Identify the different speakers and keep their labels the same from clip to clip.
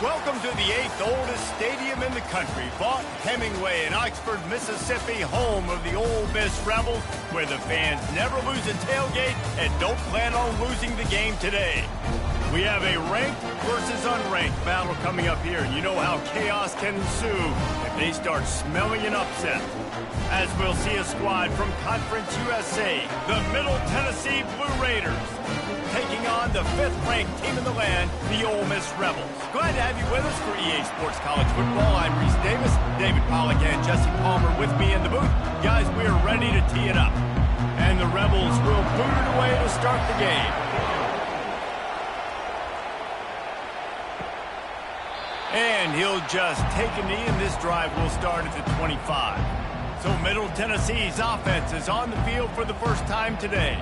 Speaker 1: Welcome to the 8th oldest stadium in the country, Vaught Hemingway in Oxford, Mississippi, home of the Ole Miss Rebels, where the fans never lose a tailgate and don't plan on losing the game today. We have a ranked versus unranked battle coming up here, and you know how chaos can ensue if they start smelling an upset. As we'll see a squad from Conference USA, the Middle Tennessee Blue Raiders, taking on the 5th-ranked team in the land, the Ole Miss Rebels. Glad to have you with us for EA Sports College Football. I'm Reese Davis, David Pollack, and Jesse Palmer with me in the booth. Guys, we are ready to tee it up. And the Rebels will boot it away to start the game. And he'll just take a knee, and this drive will start at the 25. So Middle Tennessee's offense is on the field for the first time today.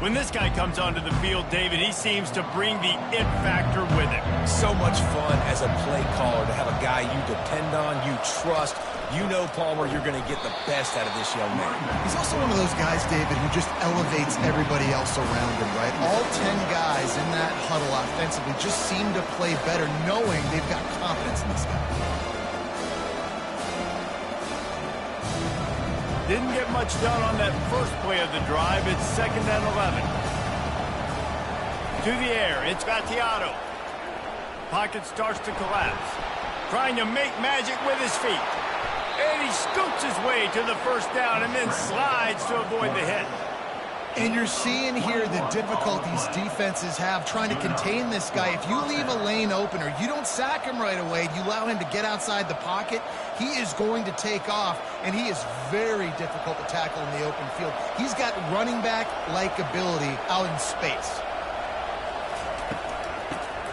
Speaker 1: When this guy comes onto the field, David, he seems to bring the it factor with him.
Speaker 2: So much fun as a play caller to have a guy you depend on, you trust. You know, Palmer, you're going to get the best out of this young man.
Speaker 3: He's also one of those guys, David, who just elevates everybody else around him, right? All 10 guys in that huddle offensively just seem to play better knowing they've got confidence in this guy.
Speaker 1: Didn't get much done on that first play of the drive. It's 2nd and 11. To the air, it's Gattiato. Pocket starts to collapse. Trying to make magic with his feet. And he scoots his way to the first down and then slides to avoid the hit.
Speaker 3: And you're seeing here the difficulties defenses have trying to contain this guy. If you leave a lane open or you don't sack him right away, you allow him to get outside the pocket, he is going to take off, and he is very difficult to tackle in the open field. He's got running back-like ability out in space.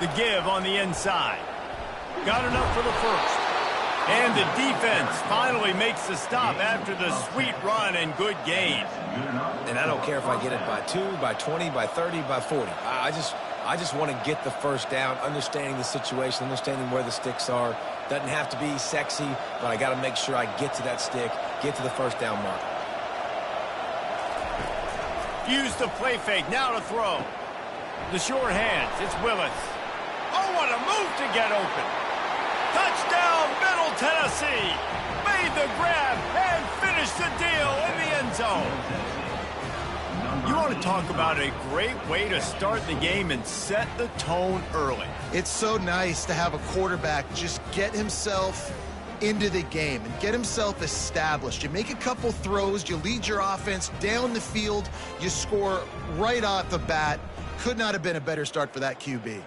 Speaker 1: The give on the inside. Got enough for the first. And the defense finally makes the stop after the sweet run and good gain.
Speaker 2: And I don't care if I get it by 2, by 20, by 30, by 40. I just want to get the first down, understanding the situation, understanding where the sticks are. Doesn't have to be sexy, but I got to make sure I get to that stick, get to the first down mark.
Speaker 1: Use the play fake, now to throw. The short hands, it's Willis. Oh, what a move to get open. Touchdown, Middle Tennessee. Made the grab and finished the deal in the end zone. You want to talk about a great way to start the game and set the tone early.
Speaker 3: It's so nice to have a quarterback just get himself into the game and get himself established. You make a couple throws, you lead your offense down the field, you score right off the bat. Could not have been a better start for that QB.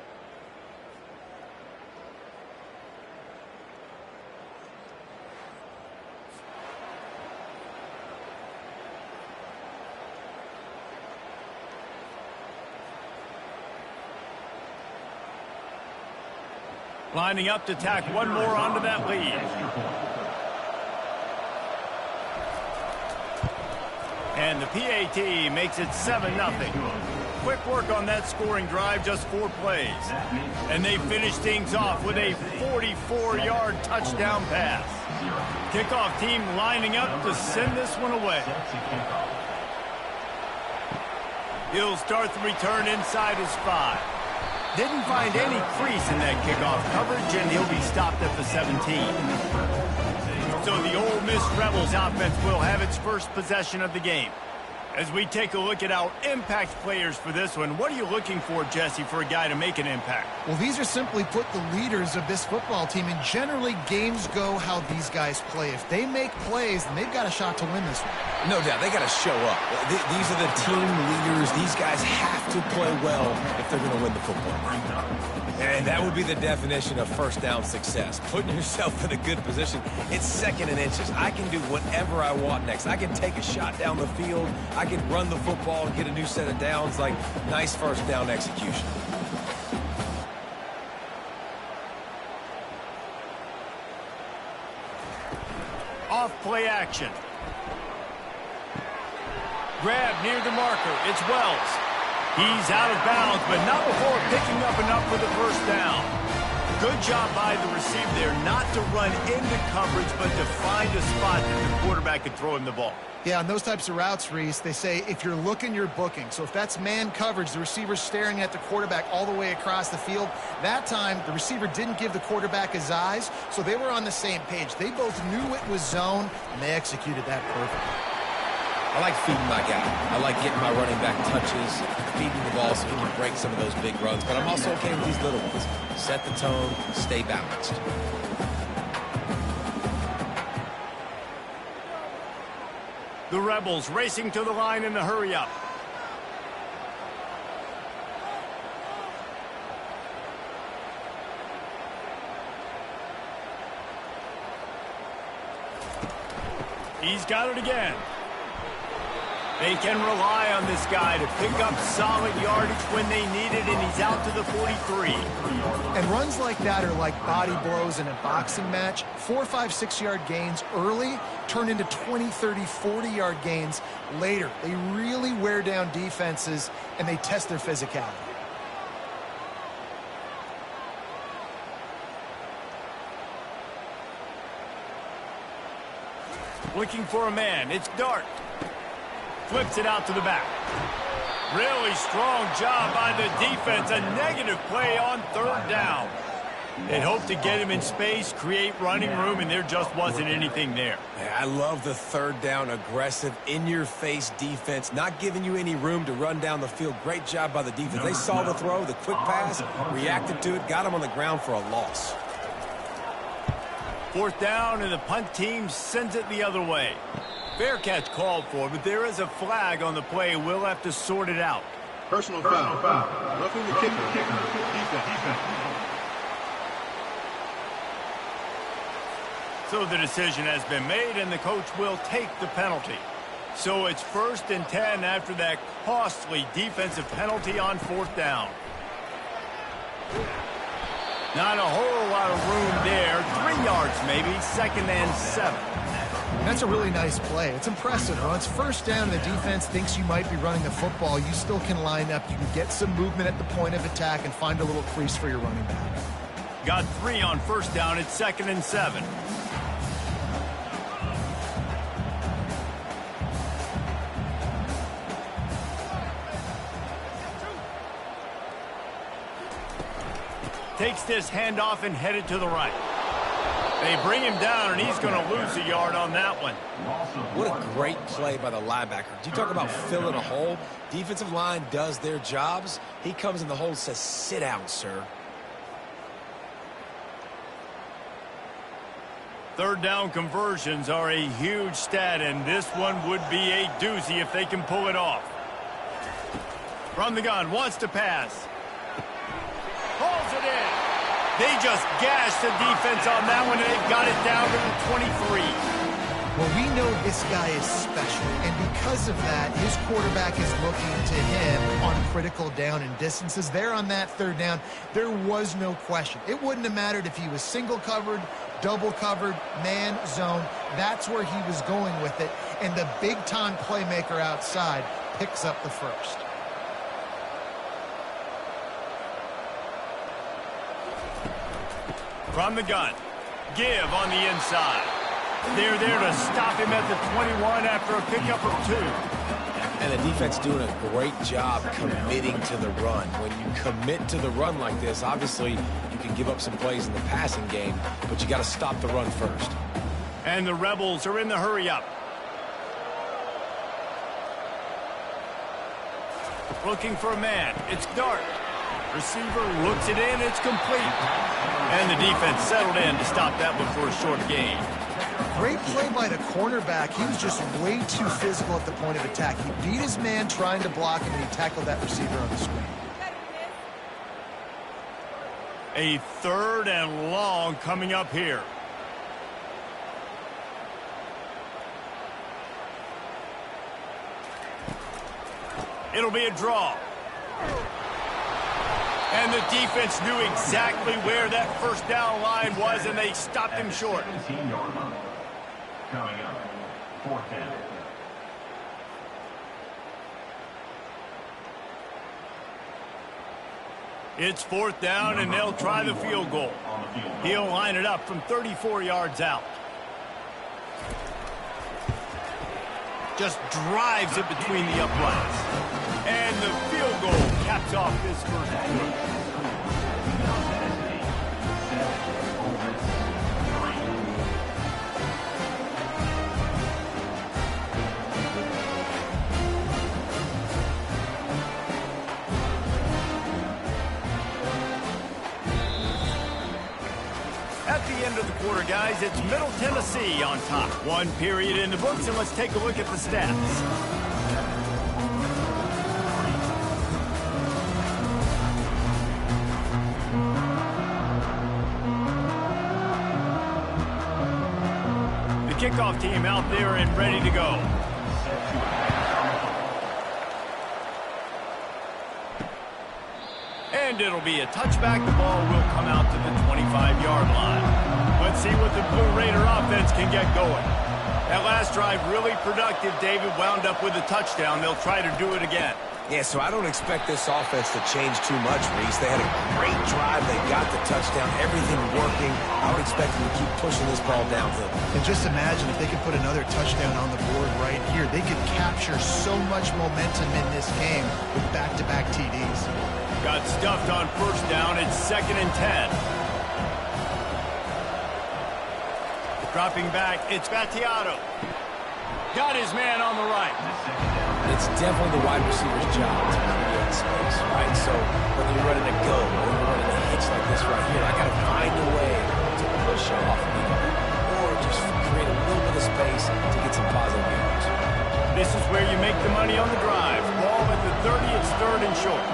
Speaker 1: Lining up to tack one more onto that lead. And the PAT makes it 7-0. Quick work on that scoring drive, just 4 plays. And they finish things off with a 44-yard touchdown pass. Kickoff team lining up to send this one away. He'll start the return inside his 5. Didn't find any crease in that kickoff coverage, and he'll be stopped at the 17. So the Ole Miss Rebels offense will have its first possession of the game. As we take a look at our impact players for this one, what are you looking for, Jesse, for a guy to make an impact?
Speaker 3: Well, these are simply put the leaders of this football team, and generally games go how these guys play. If they make plays, then they've got a shot to win this one.
Speaker 2: No doubt, they got to show up. These are the team leaders. These guys have to play well if they're going to win the football. And that would be the definition of first down success. Putting yourself in a good position. It's 2nd and inches. I can do whatever I want next. I can take a shot down the field. I can run the football and get a new set of downs. Like, nice first down execution.
Speaker 1: Off play action. Grab near the marker. It's Wells. He's out of bounds, but not before picking up enough for the first down. Good job by the receiver there not to run into coverage, but to find a spot that the quarterback could throw him the ball.
Speaker 3: Yeah, on those types of routes, Reese, they say if you're looking, you're booking. So if that's man coverage, the receiver's staring at the quarterback all the way across the field. That time, the receiver didn't give the quarterback his eyes, so they were on the same page. They both knew it was zone, and they executed that perfectly.
Speaker 2: I like feeding my guy. I like getting my running back touches, feeding the ball so he can break some of those big runs. But I'm also okay with these little ones. Set the tone, stay balanced.
Speaker 1: The Rebels racing to the line in the hurry-up. He's got it again. They can rely on this guy to pick up solid yardage when they need it, and he's out to the 43.
Speaker 3: And runs like that are like body blows in a boxing match. 4, 5, 6-yard gains early turn into 20, 30, 40-yard gains later. They really wear down defenses, and they test their physicality.
Speaker 1: Looking for a man. It's Dart. Flips it out to the back. Really strong job by the defense. A negative play on third down. They hoped to get him in space, create running room, and there just wasn't anything there.
Speaker 2: I love the third down, aggressive, in-your-face defense, not giving you any room to run down the field. Great job by the defense. They saw the throw, the quick pass, reacted to it, got him on the ground for a loss.
Speaker 1: Fourth down, and the punt team sends it the other way. Fair catch called for, but there is a flag on the play. We'll have to sort it out.
Speaker 4: Personal foul. Roughing the kicker. Defense.
Speaker 1: So the decision has been made, and the coach will take the penalty. So it's 1st and 10 after that costly defensive penalty on fourth down. Not a whole lot of room there. 3 yards maybe, 2nd and 7.
Speaker 3: That's a really nice play. It's impressive. When it's first down and the defense thinks you might be running the football, you still can line up. You can get some movement at the point of attack and find a little crease for your running back.
Speaker 1: Got 3 on first down. It's 2nd and 7. Takes this handoff and headed to the right. They bring him down, and he's going to lose a yard on that one.
Speaker 2: What a great play by the linebacker. Do you talk about filling a hole? Defensive line does their jobs. He comes in the hole and says, sit down, sir.
Speaker 1: Third down conversions are a huge stat, and this one would be a doozy if they can pull it off. From the gun, wants to pass. Pulls it in. They just gashed the defense on that one, and they've got it down to the 23.
Speaker 3: Well, we know this guy is special, and because of that, his quarterback is looking to him on critical down and distances. There on that third down, there was no question. It wouldn't have mattered if he was single covered, double covered, man, zone. That's where he was going with it, and the big-time playmaker outside picks up the first.
Speaker 1: From the gun, give on the inside. They're there to stop him at the 21 after a pickup of 2.
Speaker 2: And the defense doing a great job committing to the run. When you commit to the run like this, obviously you can give up some plays in the passing game, but you got to stop the run first.
Speaker 1: And the Rebels are in the hurry-up. Looking for a man. It's Dart. Receiver looks it in. It's complete. And the defense settled in to stop that one for a short gain.
Speaker 3: Great play by the cornerback. He was just way too physical at the point of attack. He beat his man trying to block him, and he tackled that receiver on the screen.
Speaker 1: A 3rd and long coming up here. It'll be a draw. And the defense knew exactly where that first down line was, and they stopped him short.
Speaker 4: Coming up, 4th down.
Speaker 1: It's 4th down, and they'll try the field goal. He'll line it up from 34 yards out. Just drives it between the uprights. And the field goal caps off this first quarter. At the end of the quarter, guys, it's Middle Tennessee on top. 1 period in the books, and let's take a look at the stats. The kickoff team out there and ready to go. And it'll be a touchback. The ball will come out to the 25-yard line. Let's see what the Blue Raider offense can get going. That last drive really productive. David wound up with a touchdown. They'll try to do it again.
Speaker 2: Yeah, so I don't expect this offense to change too much, Reese. They had a great drive. They got the touchdown. Everything working. I would expect them to keep pushing this ball downhill.
Speaker 3: And just imagine if they could put another touchdown on the board right here. They could capture so much momentum in this game with back-to-back TDs.
Speaker 1: Got stuffed on 1st down. It's 2nd and 10. Dropping back, it's Battiato. Got his man on the right.
Speaker 2: It's definitely the wide receiver's job to create space, right? So whether you're running a go or you're running a hitch like this right here, I got to find a way to push off or just create a little bit of space to get some positive yards.
Speaker 1: This is where you make the money on the drive. Ball at the 30, it's 3rd and short.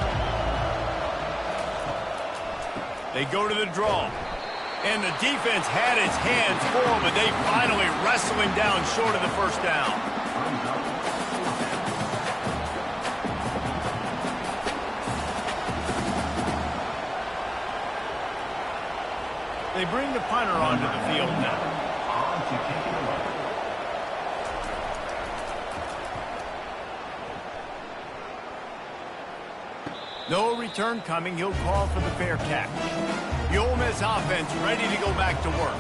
Speaker 1: They go to the draw. And the defense had its hands full, but they finally wrestle him down short of the 1st down. They bring the punter onto the field now. No return coming. He'll call for the fair catch. The Ole Miss offense ready to go back to work.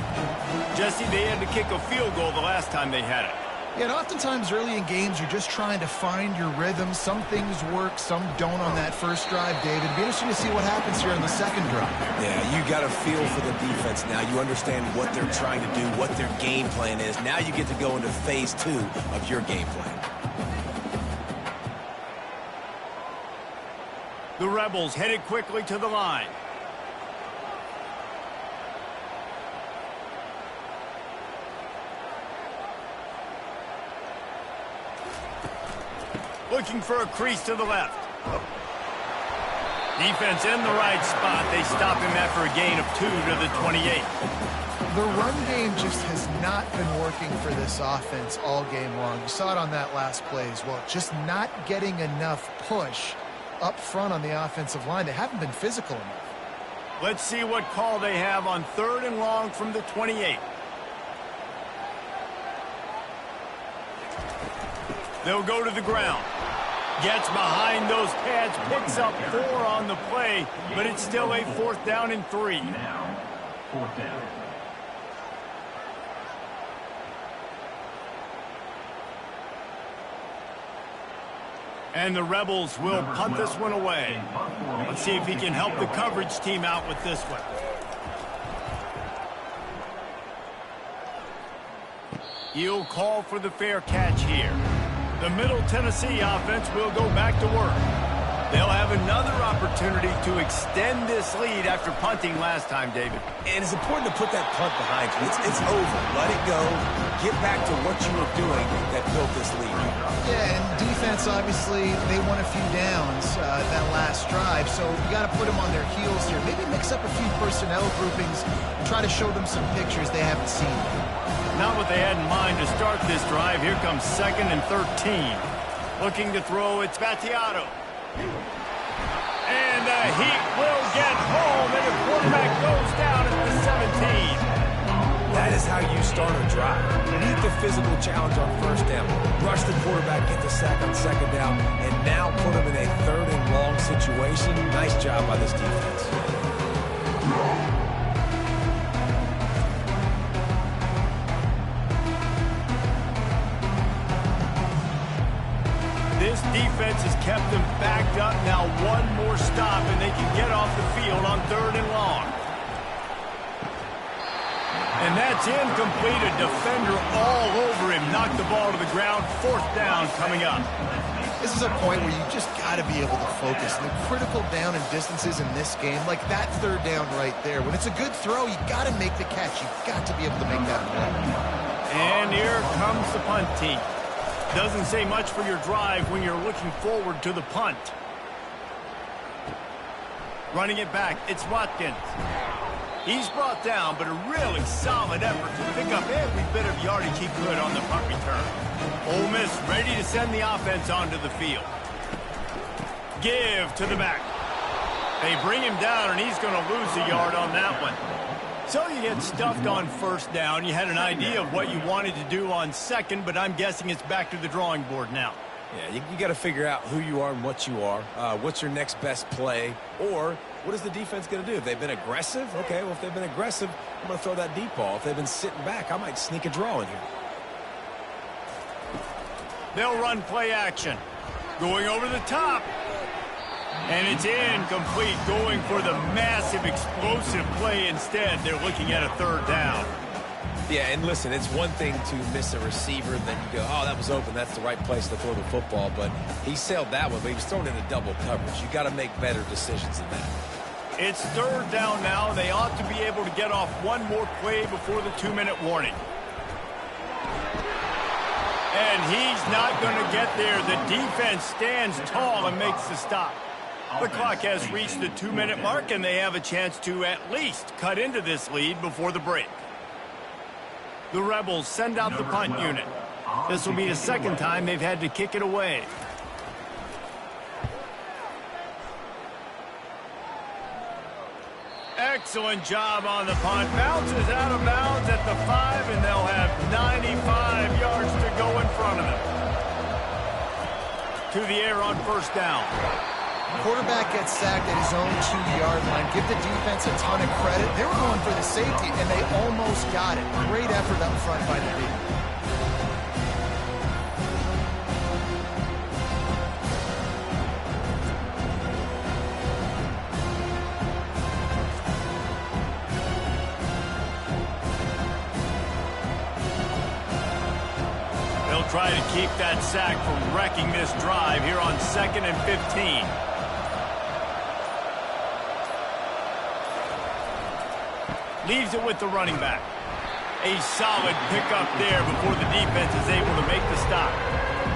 Speaker 1: Jesse, they had to kick a field goal the last time they had it.
Speaker 3: Yeah, and oftentimes early in games, you're just trying to find your rhythm. Some things work, some don't on that first drive, David. It'll be interesting to see what happens here on the second drive.
Speaker 2: Yeah, you got a feel for the defense now. You understand what they're trying to do, what their game plan is. Now you get to go into phase 2 of your game plan.
Speaker 1: The Rebels headed quickly to the line. Looking for a crease to the left. Defense in the right spot. They stop him after a gain of 2 to the 28.
Speaker 3: The run game just has not been working for this offense all game long. You saw it on that last play as well. Just not getting enough push up front on the offensive line. They haven't been physical enough.
Speaker 1: Let's see what call they have on 3rd and long from the 28. They'll go to the ground. Gets behind those pads, picks up 4 on the play, but it's still a 4th down and 3.
Speaker 4: Now, 4th down.
Speaker 1: And the Rebels will punt this one away. Let's see if he can help the coverage team out with this one. He'll call for the fair catch here. The Middle Tennessee offense will go back to work. They'll have another opportunity to extend this lead after punting last time, David.
Speaker 2: And it's important to put that punt behind you. It's over. Let it go. Get back to what you were doing that built this lead.
Speaker 3: Yeah, and defense, obviously, they won a few downs that last drive, so you got to put them on their heels here. Maybe mix up a few personnel groupings and try to show them some pictures they haven't seen.
Speaker 1: Not what they had in mind to start this drive. Here comes 2nd and 13. Looking to throw, it's Battiato. And the Heat will get home, and the quarterback goes down at the 17.
Speaker 2: That is how you start a drive. Meet the physical challenge on first down. Rush the quarterback, get the sack on second down, and now put him in a third and long situation. Nice job by this defense.
Speaker 1: This defense has kept them backed up. Now one more stop, and they can get off the field on third and long. And that's incomplete. A defender all over him. Knocked the ball to the ground. Fourth down coming up.
Speaker 3: This is a point where you just got to be able to focus. And the critical down and distances in this game, like that third down right there. When it's a good throw, you got to make the catch. You've got to be able to make that play.
Speaker 1: And here comes the punt team. Doesn't say much for your drive when you're looking forward to the punt. Running it back, it's Watkins. He's brought down, but a really solid effort to pick up every bit of yardage he could on the punt return. Ole Miss ready to send the offense onto the field. Give to the back. They bring him down, and he's going to lose a yard on that one. So you get stuffed on first down. You had an idea of what you wanted to do on second, but I'm guessing it's back to the drawing board now.
Speaker 2: Yeah, you got to figure out who you are and what you are. What's your next best play? Or what is the defense going to do? If they've been aggressive, okay, well, if they've been aggressive, I'm going to throw that deep ball. If they've been sitting back, I might sneak a draw in here.
Speaker 1: They'll run play action. Going over the top. And it's incomplete, going for the massive explosive play instead. They're looking at a third down.
Speaker 2: Yeah, and listen, it's one thing to miss a receiver and then you go, oh, that was open. That's the right place to throw the football. But he sailed that one, but he was thrown into double coverage. You got to make better decisions than that.
Speaker 1: It's third down now. They ought to be able to get off one more play before the 2-minute warning. And he's not going to get there. The defense stands tall and makes the stop. The clock has reached the 2-minute mark, and they have a chance to at least cut into this lead before the break. The Rebels send out the punt unit. This will be the second time they've had to kick it away. Excellent job on the punt. Bounces out of bounds at the 5, and they'll have 95 yards to go in front of them. To the air on first down.
Speaker 3: Quarterback gets sacked at his own 2-yard line. Give the defense a ton of credit. They were going for the safety, and they almost got it. Great effort up front by the D.
Speaker 1: They'll try to keep that sack from wrecking this drive here on 2nd and 15. Leaves it with the running back. A solid pickup there before the defense is able to make the stop.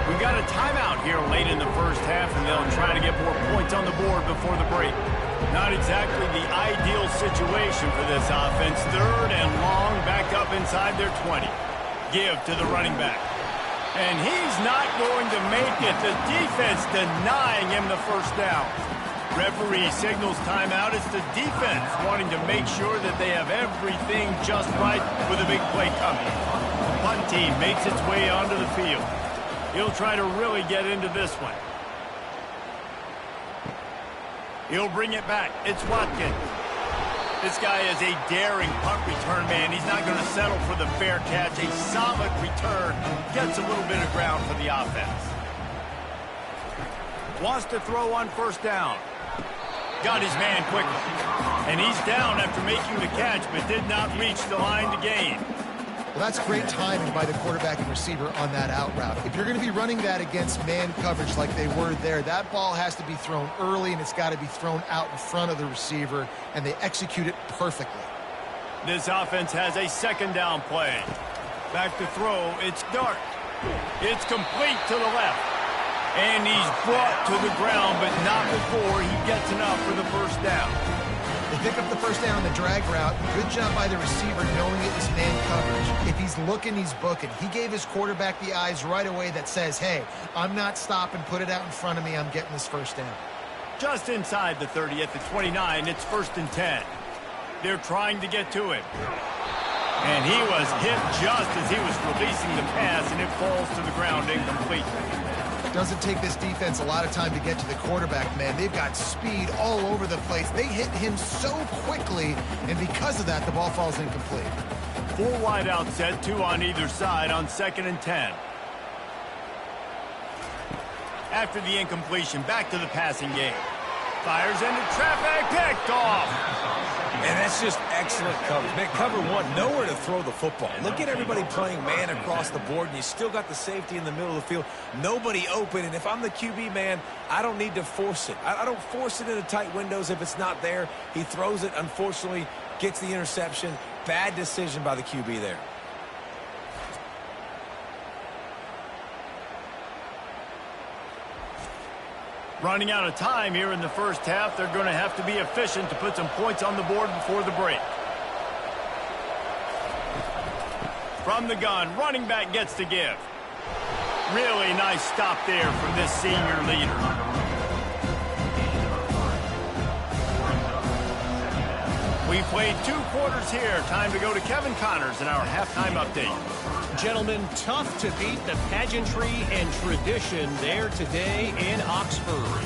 Speaker 1: We've got a timeout here late in the first half, and they'll try to get more points on the board before the break. Not exactly the ideal situation for this offense. Third and long, back up inside their 20. Give to the running back. And he's not going to make it. The defense denying him the first down. Referee signals timeout. It's the defense wanting to make sure that they have everything just right with a big play coming. The punt team makes its way onto the field. He'll try to really get into this one. He'll bring it back. It's Watkins. This guy is a daring punt return man. He's not going to settle for the fair catch. A solid return. Gets a little bit of ground for the offense. Wants to throw on first down. Got his man quickly. And he's down after making the catch, but did not reach the line to gain.
Speaker 3: Well, that's great timing by the quarterback and receiver on that out route. If you're going to be running that against man coverage like they were there, that ball has to be thrown early, and it's got to be thrown out in front of the receiver, and they execute it perfectly.
Speaker 1: This offense has a second down play. Back to throw, it's Dart. It's complete to the left. And he's brought to the ground, but not before he gets enough for the first down.
Speaker 3: They pick up the first down on the drag route. Good job by the receiver knowing it was man coverage. If he's looking, he's booking. He gave his quarterback the eyes right away that says, hey, I'm not stopping, put it out in front of me, I'm getting this first down.
Speaker 1: Just inside the 30 at the 29, it's 1st and 10. They're trying to get to him. And he was hit just as he was releasing the pass, and it falls to the ground incomplete.
Speaker 3: Doesn't take this defense a lot of time to get to the quarterback, man. They've got speed all over the place. They hit him so quickly, and because of that, the ball falls incomplete.
Speaker 1: 4 wide out set, 2 on either side on 2nd and 10. After the incompletion, back to the passing game. Fires into traffic, picked off.
Speaker 2: And that's just excellent coverage. Man, cover 1, nowhere to throw the football. Look at everybody playing man across the board, and you still got the safety in the middle of the field. Nobody open, and if I'm the QB, man, I don't need to force it. I don't force it into tight windows if it's not there. He throws it, unfortunately, gets the interception. Bad decision by the QB there.
Speaker 1: Running out of time here in the first half. They're going to have to be efficient to put some points on the board before the break. From the gun, running back gets to give. Really nice stop there from this senior leader. We played 2 quarters here. Time to go to Kevin Connors in our halftime update.
Speaker 5: Gentlemen, tough to beat the pageantry and tradition there today in Oxford.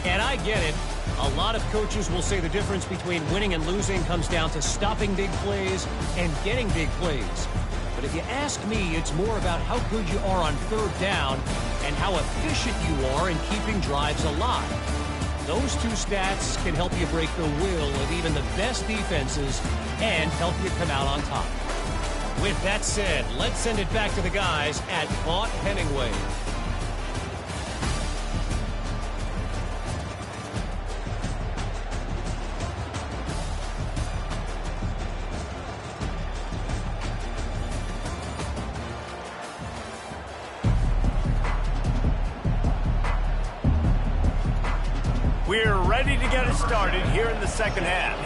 Speaker 5: And I get it. A lot of coaches will say the difference between winning and losing comes down to stopping big plays and getting big plays. But if you ask me, it's more about how good you are on 3rd down and how efficient you are in keeping drives alive. Those 2 stats can help you break the will of even the best defenses and help you come out on top. With that said, let's send it back to the guys at Vaught Hemingway.
Speaker 1: We're ready to get it started here in the second half.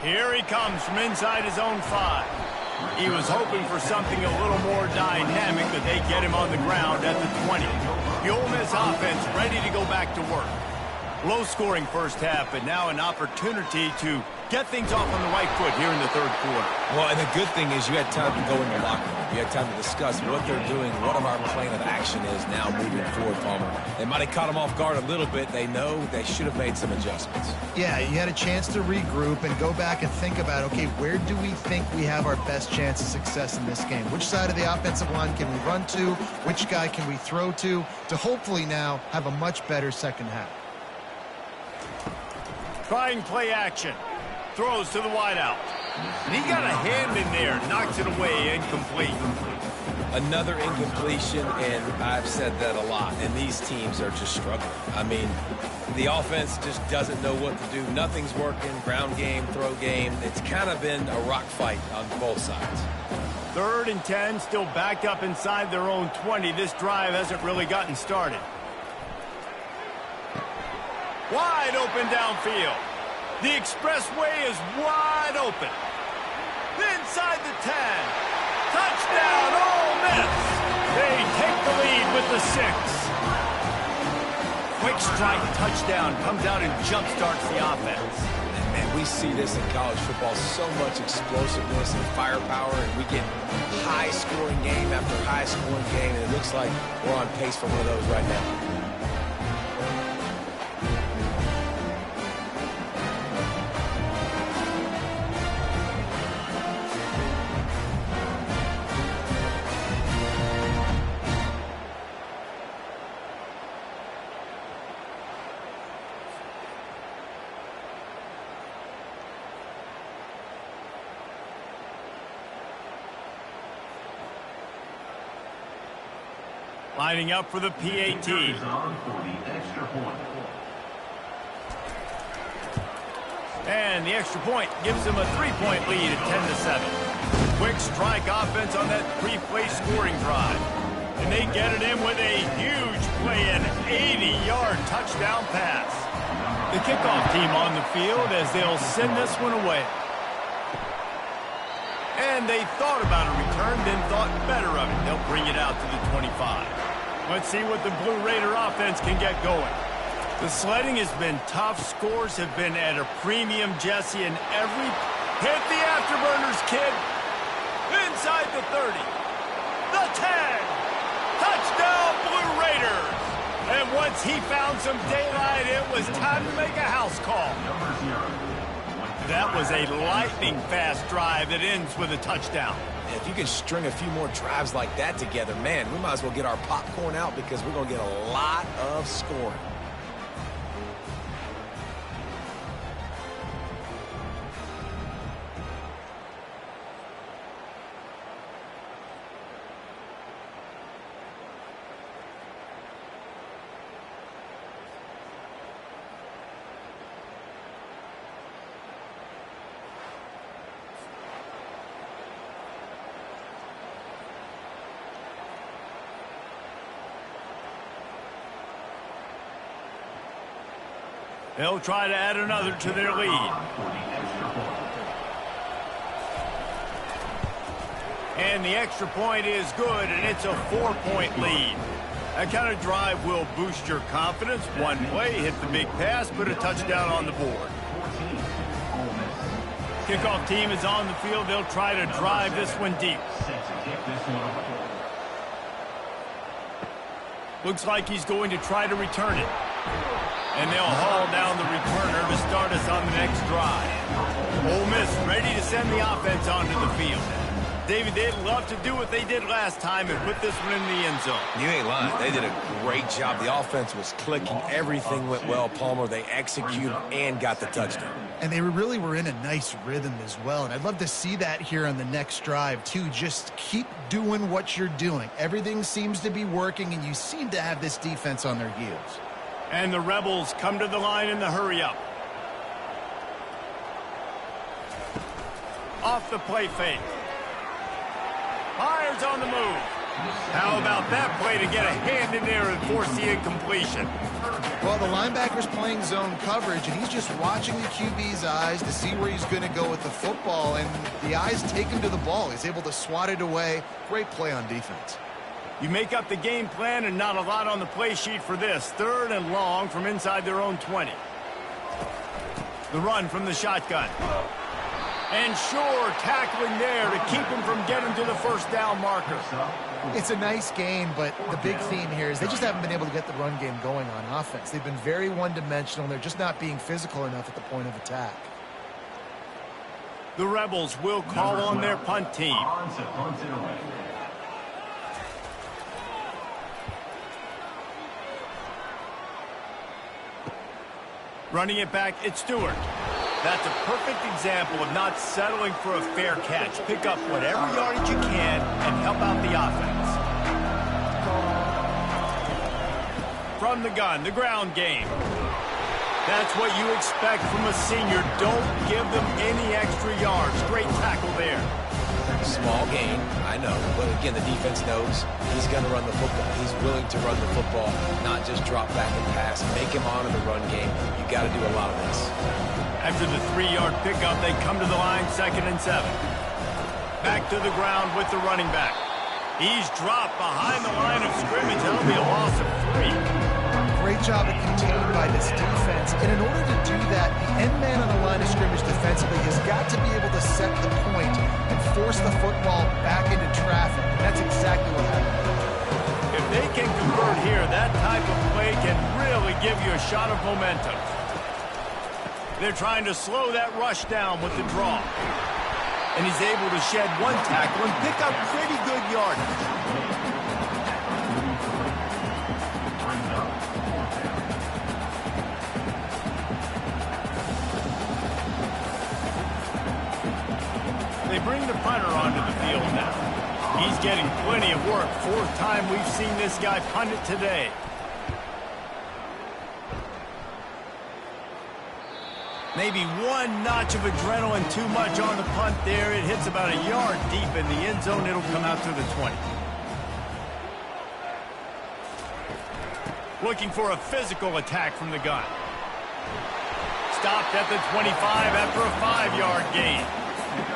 Speaker 1: Here he comes from inside his own 5. He was hoping for something a little more dynamic, but they get him on the ground at the 20. The Ole Miss offense ready to go back to work. Low-scoring first half, but now an opportunity to get things off on the right foot here in the 3rd quarter.
Speaker 2: Well, and the good thing is you had time to go in the locker room. You had time to discuss what they're doing, what our plan of action is now moving forward, Palmer. They might have caught them off guard a little bit. They know they should have made some adjustments.
Speaker 3: Yeah, you had a chance to regroup and go back and think about, okay, where do we think we have our best chance of success in this game? Which side of the offensive line can we run to? Which guy can we throw to hopefully now have a much better second half?
Speaker 1: Trying play action. Throws to the wideout. And he got a hand in there. Knocks it away. Incomplete.
Speaker 2: Another incompletion, and I've said that a lot, and these teams are just struggling. I mean, the offense just doesn't know what to do. Nothing's working. Ground game, throw game. It's kind of been a rock fight on both sides.
Speaker 1: 3rd and 10, still backed up inside their own 20. This drive hasn't really gotten started. Wide open downfield. The expressway is wide open. Inside the 10. Touchdown, Ole Miss. They take the lead with the 6. Quick strike touchdown comes out and jumpstarts the offense.
Speaker 2: And man, we see this in college football, so much explosiveness and firepower, and we get high-scoring game after high-scoring game, and it looks like we're on pace for one of those right now.
Speaker 1: Lining up for the PAT. And the extra point gives them a 3-point lead at 10-7. Quick strike offense on that 3-play scoring drive. And they get it in with a huge play, an 80-yard touchdown pass. The kickoff team on the field as they'll send this one away. And they thought about a return, then thought better of it. They'll bring it out to the 25. Let's see what the Blue Raider offense can get going. The sledding has been tough. Scores have been at a premium, Jesse, and every... Hit the afterburners, kid. Inside the 30. The 10. Touchdown, Blue Raiders. And once he found some daylight, it was time to make a house call. That was a lightning-fast drive that ends with a touchdown.
Speaker 2: If you can string a few more drives like that together, man, we might as well get our popcorn out because we're going to get a lot of scoring.
Speaker 1: They'll try to add another to their lead. And the extra point is good, and it's a 4-point lead. That kind of drive will boost your confidence. One play, hit the big pass, put a touchdown on the board. Kickoff team is on the field. They'll try to drive this one deep. Looks like he's going to try to return it. And they'll haul down the returner to start us on the next drive. Ole Miss ready to send the offense onto the field. David, they'd love to do what they did last time and put this one in the end zone.
Speaker 2: You ain't lying. They did a great job. The offense was clicking. Everything went well, Palmer. They executed and got the touchdown.
Speaker 3: And they really were in a nice rhythm as well. And I'd love to see that here on the next drive, too. Just keep doing what you're doing. Everything seems to be working, and you seem to have this defense on their heels.
Speaker 1: And the Rebels come to the line in the hurry-up. Off the play fake. Fires on the move. How about that play to get a hand in there and force the incompletion?
Speaker 3: Well, the linebacker's playing zone coverage, and he's just watching the QB's eyes to see where he's going to go with the football, and the eyes take him to the ball. He's able to swat it away. Great play on defense.
Speaker 1: You make up the game plan and not a lot on the play sheet for this. 3rd and long from inside their own 20. The run from the shotgun. And sure, tackling there to keep him from getting to the first down marker.
Speaker 3: It's a nice game, but the big theme here is they just haven't been able to get the run game going on offense. They've been very one-dimensional. They're just not being physical enough at the point of attack.
Speaker 1: The Rebels will call on their punt team. Running it back, it's Stewart. That's a perfect example of not settling for a fair catch. Pick up whatever yardage you can and help out the offense. From the gun, the ground game. That's what you expect from a senior. Don't give them any extra yards. Great tackle there.
Speaker 2: Small gain, I know. But again, the defense knows he's going to run the football. He's willing to run the football, not just drop back and pass. Make him honor the run game. You got to do a lot of this.
Speaker 1: After the 3-yard pickup, they come to the line, 2nd and 7. Back to the ground with the running back. He's dropped behind the line of scrimmage. That'll be a loss of 3.
Speaker 3: Great job of contained by this defense. And in order to do that, the end man on the line of scrimmage defensively has got to be able to set the point and force the football back into traffic. And that's exactly what happened.
Speaker 1: If they can convert here, that type of play can really give you a shot of momentum. They're trying to slow that rush down with the draw. And he's able to shed one tackle and pick up pretty good yardage. They bring the punter onto the field now. He's getting plenty of work. 4th time we've seen this guy punt it today. Maybe one notch of adrenaline too much on the punt there. It hits about a yard deep in the end zone. It'll come out to the 20. Looking for a physical attack from the gun. Stopped at the 25 after a 5-yard gain.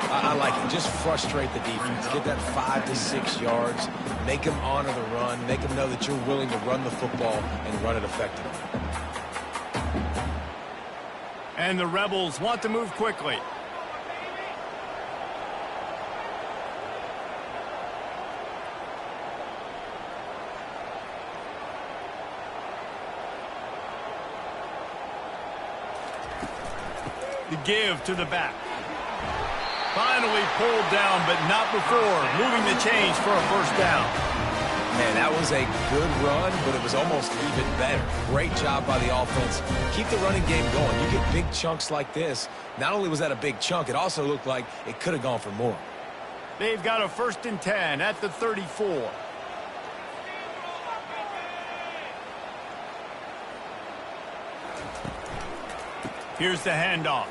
Speaker 2: I like it. Just frustrate the defense. Get that 5 to 6 yards. Make them honor the run. Make them know that you're willing to run the football and run it effectively.
Speaker 1: And the Rebels want to move quickly. The give to the back. Finally pulled down, but not before moving the chains for a first down.
Speaker 2: Man, that was a good run, but it was almost even better. Great job by the offense. Keep the running game going. You get big chunks like this. Not only was that a big chunk, it also looked like it could have gone for more.
Speaker 1: They've got a 1st and 10 at the 34. Here's the handoff.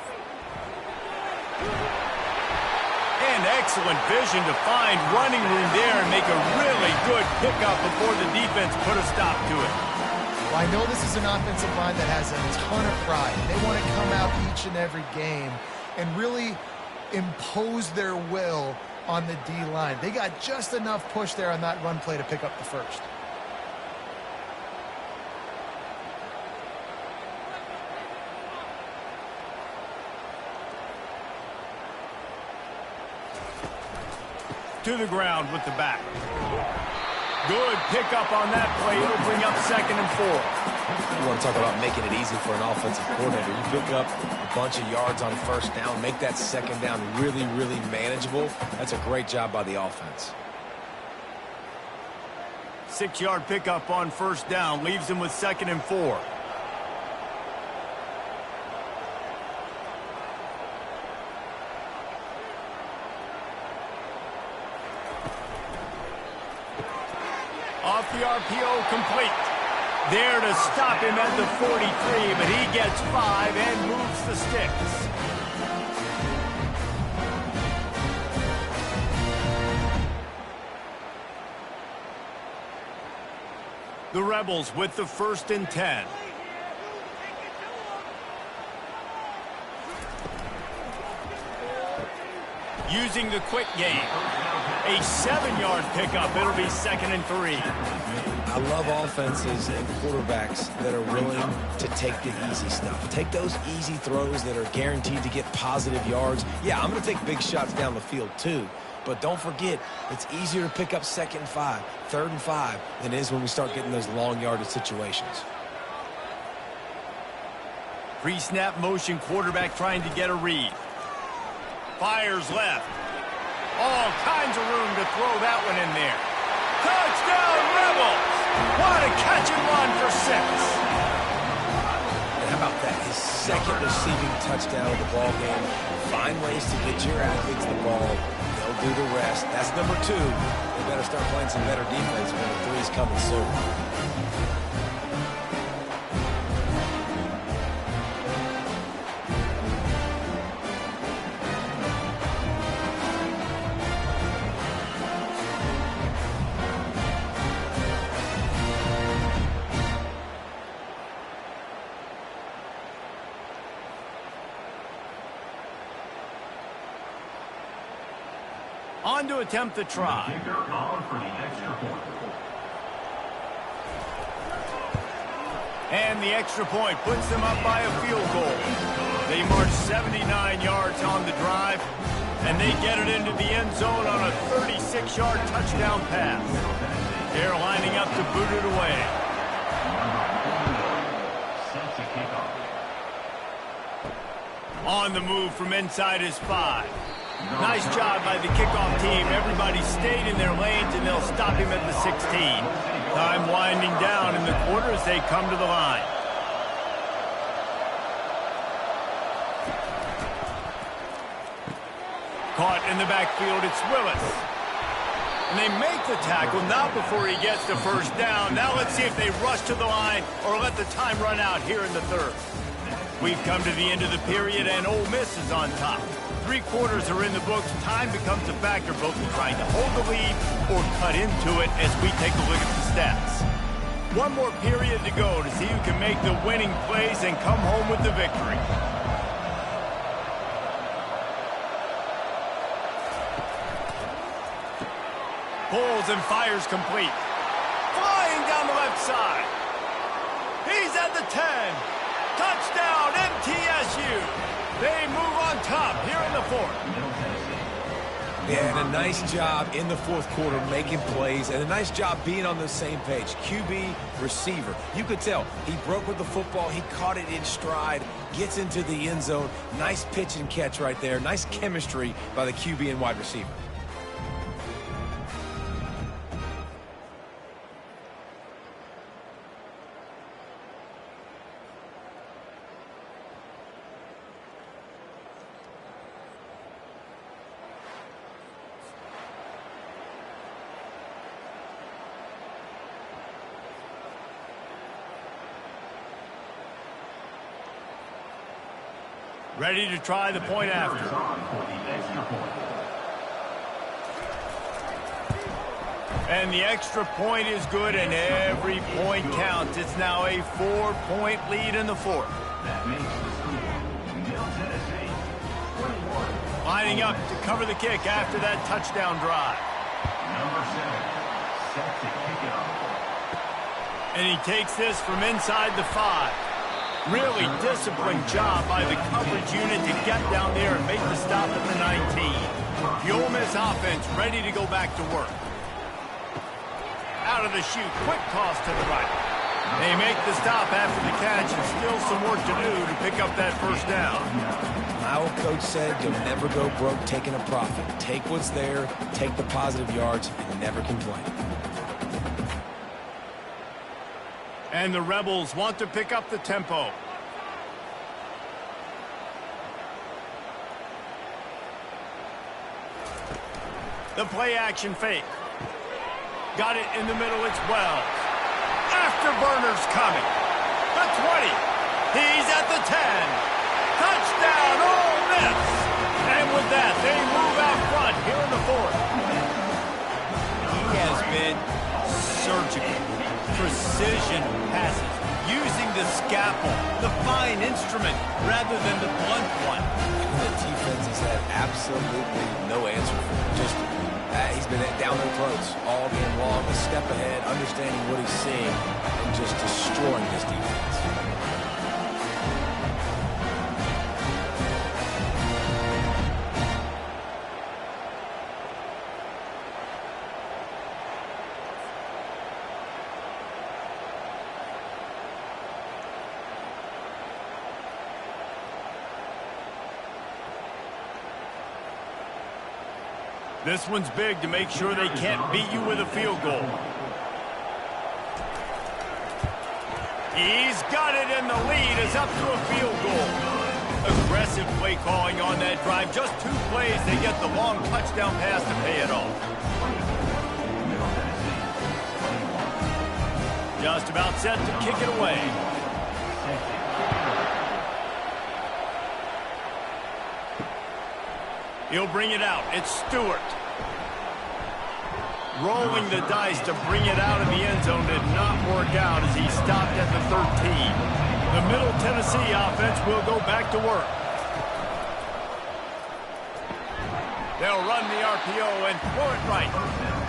Speaker 1: And excellent vision to find running room there and make a really good pickup before the defense put a stop to it.
Speaker 3: Well, I know this is an offensive line that has a ton of pride. They want to come out each and every game and really impose their will on the D-line. They got just enough push there on that run play to pick up the first.
Speaker 1: To the ground with the back. Good pickup on that play. It'll bring up 2nd and 4.
Speaker 2: You want to talk about making it easy for an offensive coordinator. You pick up a bunch of yards on 1st down, make that 2nd down really, really manageable. That's a great job by the offense.
Speaker 1: 6-yard pickup on 1st down leaves him with 2nd and 4. Off the RPO, complete. There to stop him at the 43, but he gets 5 and moves the sticks. The Rebels with the 1st and 10. Using the quick game. A 7-yard pickup. It'll be 2nd and 3.
Speaker 2: I love offenses and quarterbacks that are willing to take the easy stuff. Take those easy throws that are guaranteed to get positive yards. Yeah, I'm going to take big shots down the field too. But don't forget, it's easier to pick up 2nd and 5, 3rd and 5 than it is when we start getting those long yardage situations.
Speaker 1: Pre-snap motion quarterback trying to get a read. Fires left. All kinds of room to throw that one in there. Touchdown, Rebels! What a catch and run for 6.
Speaker 2: And how about that? His 2nd receiving touchdown of the ball game. Find ways to get your athletes the ball. They'll do the rest. That's number 2. They better start playing some better defense when the 3's coming soon.
Speaker 1: On to attempt the try. And the extra point puts them up by a field goal. They march 79 yards on the drive, and they get it into the end zone on a 36-yard touchdown pass. They're lining up to boot it away. On the move from inside his 5. Nice job by the kickoff team. Everybody stayed in their lanes, and they'll stop him at the 16. Time winding down in the quarter as they come to the line. Caught in the backfield, it's Willis. And they make the tackle, not before he gets the first down. Now let's see if they rush to the line or let the time run out here in the 3rd. We've come to the end of the period, and Ole Miss is on top. 3 quarters are in the books. Time becomes a factor both in trying to hold the lead or cut into it as we take a look at the stats. One more period to go to see who can make the winning plays and come home with the victory. Pulls and fires complete. Flying down the left side. He's at the 10. Touchdown, MTSU. They move on top here in the fourth.
Speaker 2: Yeah, and a nice job in the fourth quarter making plays, and a nice job being on the same page. QB, receiver. You could tell he broke with the football. He caught it in stride, gets into the end zone. Nice pitch and catch right there. Nice chemistry by the QB and wide receiver.
Speaker 1: Ready to try the point after. And the extra point is good, and every point counts. It's now a 4-point lead in the fourth. Lining up to cover the kick after that touchdown drive. And he takes this from inside the 5. Really disciplined job by the coverage unit to get down there and make the stop at the 19. The Ole Miss offense ready to go back to work. Out of the chute, quick toss to the right. They make the stop after the catch, and still some work to do to pick up that first down.
Speaker 2: My old coach said you'll never go broke taking a profit. Take what's there, take the positive yards, and never complain.
Speaker 1: And the Rebels want to pick up the tempo. The play action fake. Got it in the middle, it's Wells. Afterburner's coming. The 20. He's at the 10. Touchdown, Ole Miss. And with that, they move out front here in the fourth. He has been surgical. Precision passes, using the scalpel, the fine instrument, rather than the blunt one.
Speaker 2: The defense has had absolutely no answer for him. Just, he's been down their throats all game long, a step ahead, understanding what he's seeing, and just destroying this defense.
Speaker 1: This one's big to make sure they can't beat you with a field goal. He's got it, and the lead is up to a field goal. Aggressive play calling on that drive. Just 2 plays, they get the long touchdown pass to pay it off. Just about set to kick it away. He'll bring it out. It's Stewart. Rolling the dice to bring it out of the end zone did not work out as he stopped at the 13. The Middle Tennessee offense will go back to work. They'll run the RPO and throw it right.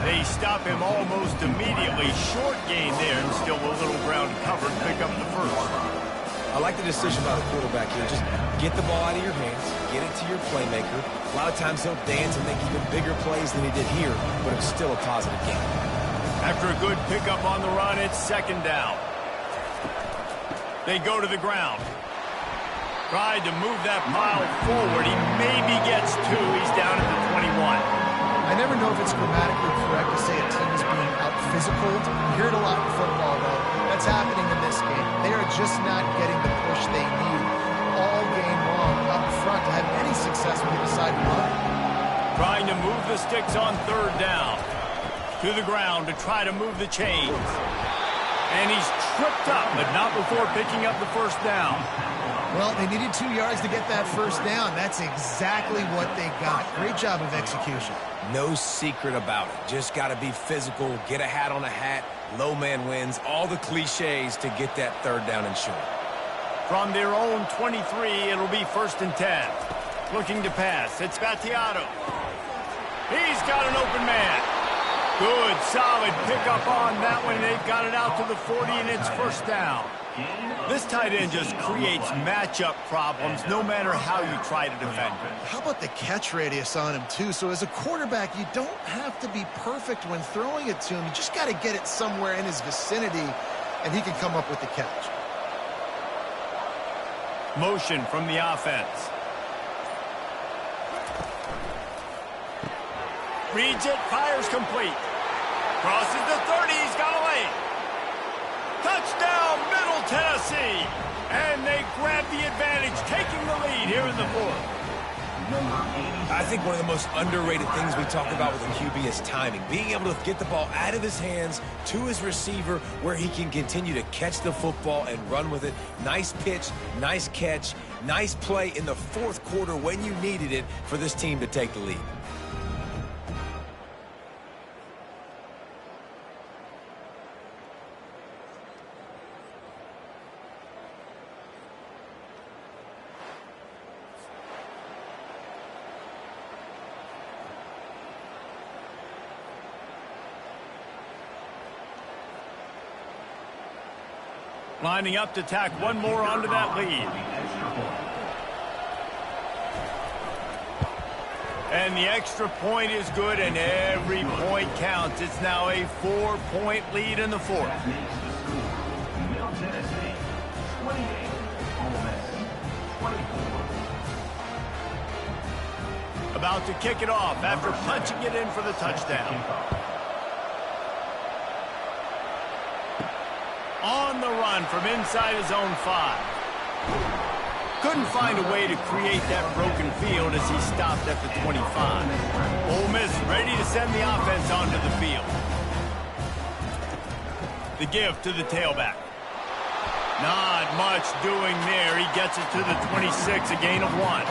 Speaker 1: They stop him almost immediately. Short gain there, and still a little ground covered to pick up the first.
Speaker 2: I like the decision by the quarterback here. Just get the ball out of your hands, get it to your playmaker. A lot of times he'll dance and make even bigger plays than he did here, but it's still a positive game.
Speaker 1: After a good pickup on the run, it's second down. They go to the ground. Tried to move that pile forward. He maybe gets 2. He's down at the 21.
Speaker 3: I never know if it's grammatically correct to say a team is being out-physicaled. You hear it a lot in football, though. That's happening in this game. They are just not getting the push they need all game long up front to have any success when they decide to run.
Speaker 1: Trying to move the sticks on third down. To the ground to try to move the chains. And he's tripped up, but not before picking up the first down.
Speaker 3: Well, they needed 2 yards to get that first down. That's exactly what they got. Great job of execution.
Speaker 2: No secret about it. Just got to be physical, get a hat on a hat, low man wins, all the cliches to get that third down and short.
Speaker 1: From their own 23, it'll be 1st and 10. Looking to pass. It's Battiato. He's got an open man. Good, solid pickup on that one. They've got it out to the 40, and it's first down. This tight end just creates matchup problems no matter how you try to defend him.
Speaker 3: How about the catch radius on him, too? So as a quarterback, you don't have to be perfect when throwing it to him. You just got to get it somewhere in his vicinity, and he can come up with the catch.
Speaker 1: Motion from the offense. Reads it, fires complete. Crosses the 30, he's got a lane. Touchdown, Middle Tennessee. And they grab the advantage, taking the lead here in the fourth.
Speaker 2: I think one of the most underrated things we talk about with a QB is timing. Being able to get the ball out of his hands to his receiver where he can continue to catch the football and run with it. Nice pitch, nice catch, nice play in the fourth quarter when you needed it for this team to take the lead.
Speaker 1: Lining up to tack one more onto that lead. And the extra point is good, and every point counts. It's now a 4-point lead in the fourth. About to kick it off after punching it in for the touchdown. On the run from inside his own 5. Couldn't find a way to create that broken field as he stopped at the 25. Ole Miss ready to send the offense onto the field. The give to the tailback. Not much doing there. He gets it to the 26, a gain of 1.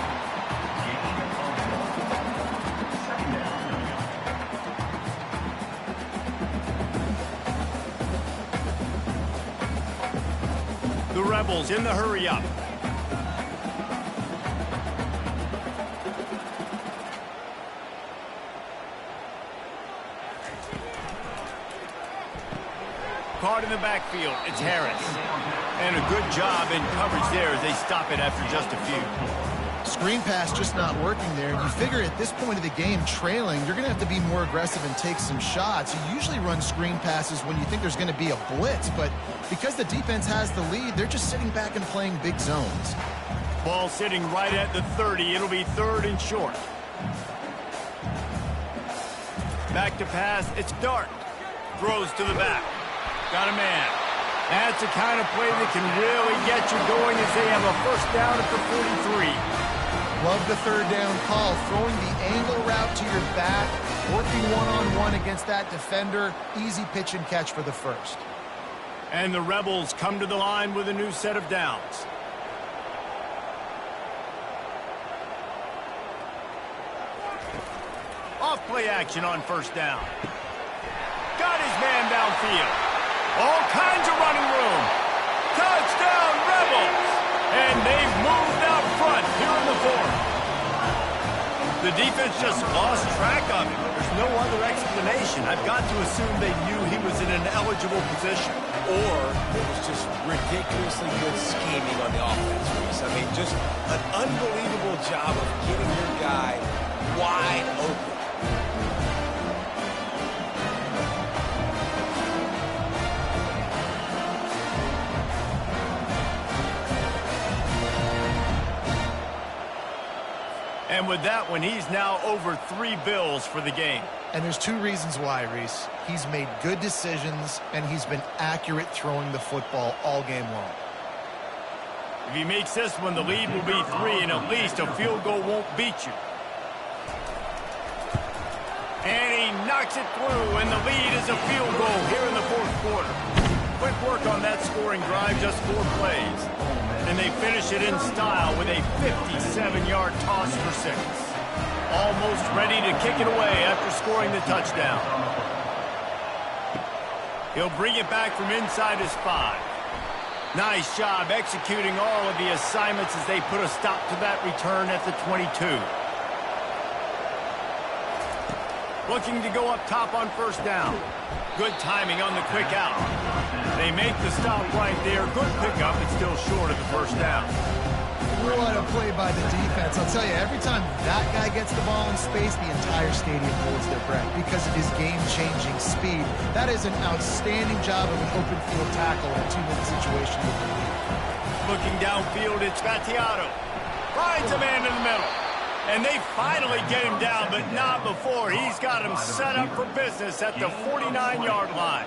Speaker 1: The Rebels in the hurry-up. Caught in the backfield, it's Harris. And a good job in coverage there as they stop it after just a few.
Speaker 3: Screen pass just not working there. You figure at this point of the game, trailing, you're going to have to be more aggressive and take some shots. You usually run screen passes when you think there's going to be a blitz, but because the defense has the lead, they're just sitting back and playing big zones.
Speaker 1: Ball sitting right at the 30. It'll be 3rd and short. Back to pass. It's Dart. Throws to the back. Got a man. That's the kind of play that can really get you going as they have a first down at the 43.
Speaker 3: Love the 3rd down call. Throwing the angle route to your back, working one-on-one against that defender. Easy pitch and catch for the first.
Speaker 1: And the Rebels come to the line with a new set of downs. Off play action on first down. Got his man downfield. All kinds of running room. Touchdown, Rebels! And they've moved out front here in the fourth. The defense just lost track of him. There's no other explanation. I've got to assume they knew he was in an eligible position.
Speaker 2: Or it was just ridiculously good scheming on the offense, Reese. I mean, just an unbelievable job of getting your guy wide open.
Speaker 1: And with that one, he's now over 3 bills for the game.
Speaker 3: And there's 2 reasons why, Reese. He's made good decisions, and he's been accurate throwing the football all game long.
Speaker 1: If he makes this one, the lead will be 3, and at least a field goal won't beat you. And he knocks it through, and the lead is a field goal here in the fourth quarter. Quick work on that scoring drive, just 4 plays. And they finish it in style with a 57-yard toss for 6. Almost ready to kick it away after scoring the touchdown. He'll bring it back from inside his 5. Nice job executing all of the assignments as they put a stop to that return at the 22. looking to go up top on first down. Good timing on the quick out. They make the stop right there. Good pickup, but still short of the first down.
Speaker 3: What a play by the defense. I'll tell you, every time that guy gets the ball in space, the entire stadium holds their breath because of his game-changing speed. That is an outstanding job of an open field tackle in a 2-minute situation.
Speaker 1: Looking downfield, it's Vattiato. Finds a man in the middle. And they finally get him down, but not before. He's got him set up for business at the 49-yard line.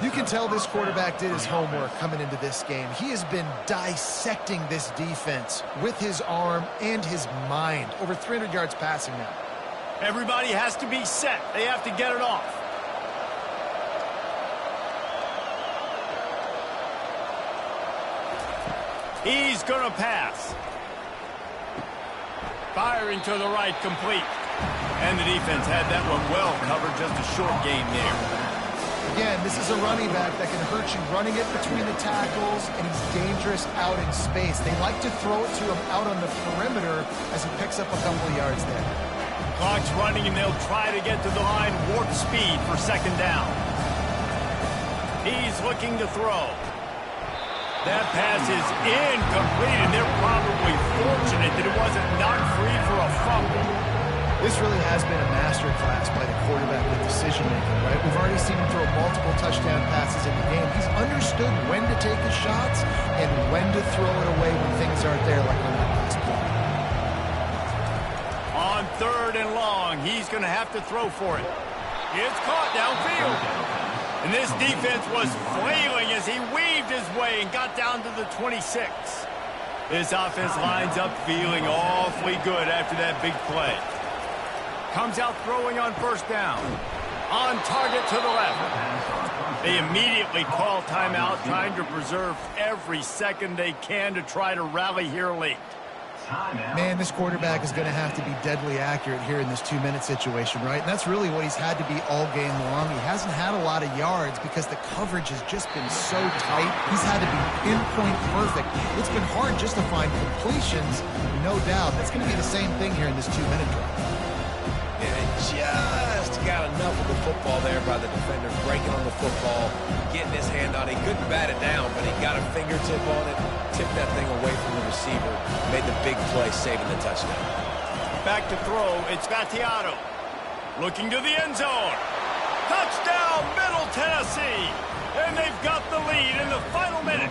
Speaker 3: You can tell this quarterback did his homework coming into this game. He has been dissecting this defense with his arm and his mind. Over 300 yards passing now.
Speaker 1: Everybody has to be set. They have to get it off. He's going to pass. Firing to the right, complete. And the defense had that one well covered, just a short gain there.
Speaker 3: Again, this is a running back that can hurt you running it between the tackles, and he's dangerous out in space. They like to throw it to him out on the perimeter as he picks up a couple of yards there.
Speaker 1: Clock's running, and they'll try to get to the line, warp speed for second down. He's looking to throw. That pass is incomplete, and they're probably fortunate that it wasn't knocked free for a fumble.
Speaker 3: This really has been a masterclass by the quarterback with decision-making, right? We've already seen him throw multiple touchdown passes in the game. He's understood when to take his shots and when to throw it away when things aren't there, like on that last play.
Speaker 1: On 3rd and long, he's going to have to throw for it. It's caught downfield. And this defense was flailing as he weaved his way and got down to the 26. This offense lines up feeling awfully good after that big play. Comes out throwing on first down. On target to the left. They immediately call timeout, trying to preserve every second they can to try to rally here late.
Speaker 3: Man, this quarterback is going to have to be deadly accurate here in this 2-minute situation, right? And that's really what he's had to be all game long. He hasn't had a lot of yards because the coverage has just been so tight. He's had to be pinpoint perfect. It's been hard just to find completions, no doubt. That's going to be the same thing here in this 2-minute drive.
Speaker 2: Just got enough of the football there by the defender, breaking on the football, getting his hand on it. He couldn't bat it down, but he got a fingertip on it, tipped that thing away from the receiver, made the big play, saving the touchdown.
Speaker 1: Back to throw, it's Vattiato. Looking to the end zone. Touchdown, Middle Tennessee! And they've got the lead in the final minute.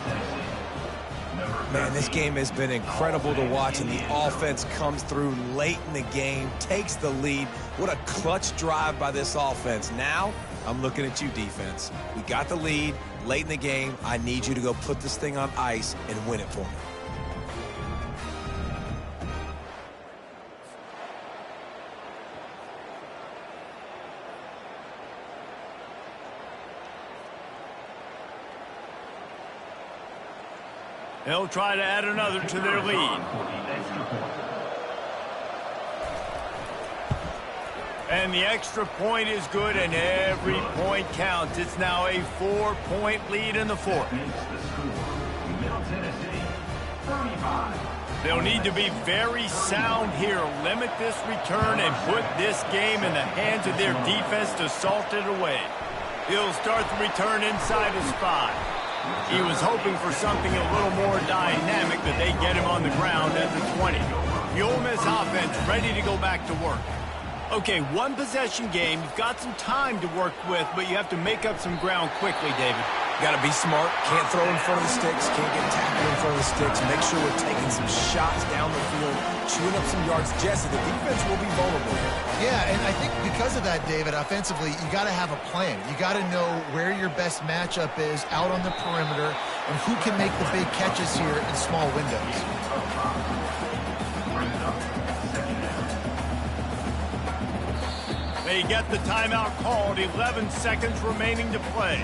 Speaker 2: Man, this game has been incredible to watch, and the offense comes through late in the game, takes the lead. What a clutch drive by this offense. Now, I'm looking at you, defense. We got the lead late in the game. I need you to go put this thing on ice and win it for me.
Speaker 1: They'll try to add another to their lead. And the extra point is good, and every point counts. It's now a 4-point lead in the fourth. They'll need to be very sound here. Limit this return and put this game in the hands of their defense to salt it away. He'll start the return inside his 5. He was hoping for something a little more dynamic, but they get him on the ground at the 20. The Ole Miss offense ready to go back to work. Okay, one possession game. You've got some time to work with, but you have to make up some ground quickly, David.
Speaker 2: Got to be smart. Can't throw in front of the sticks. Can't get tackled in front of the sticks. Make sure we're taking some shots down the field, chewing up some yards. Jesse, the defense will be vulnerable here.
Speaker 3: Yeah, and I think because of that, David, offensively, you got to have a plan. You got to know where your best matchup is out on the perimeter and who can make the big catches here in small windows.
Speaker 1: They get the timeout called. 11 seconds remaining to play.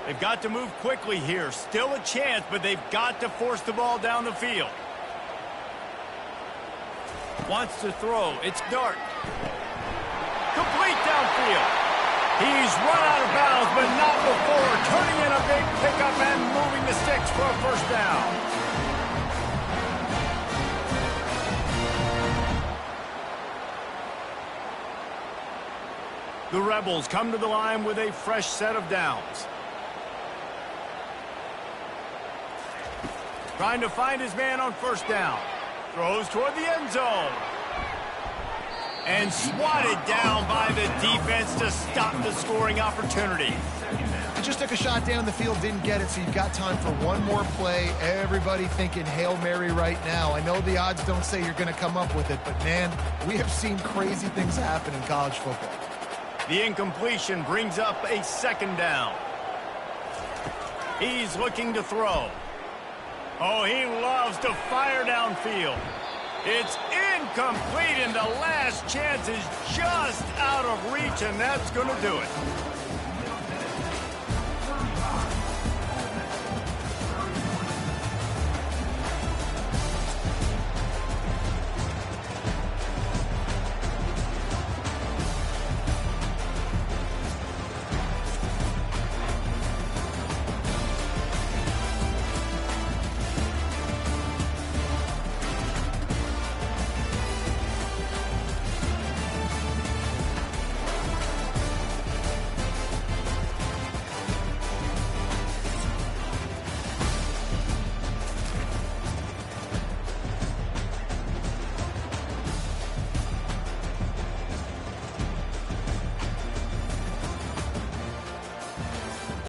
Speaker 1: They've got to move quickly here. Still a chance, but they've got to force the ball down the field. Wants to throw. It's Dart. Complete downfield. He's run out of bounds, but not before turning in a big pickup and moving the sticks for a first down. The Rebels come to the line with a fresh set of downs. Trying to find his man on first down. Throws toward the end zone. And swatted down by the defense to stop the scoring opportunity.
Speaker 3: He just took a shot down the field, didn't get it, so you've got time for one more play. Everybody thinking Hail Mary right now. I know the odds don't say you're going to come up with it, but, man, we have seen crazy things happen in college football.
Speaker 1: The incompletion brings up a second down. He's looking to throw. Oh, he loves to fire downfield. It's incomplete, and the last chance is just out of reach, and that's going to do it.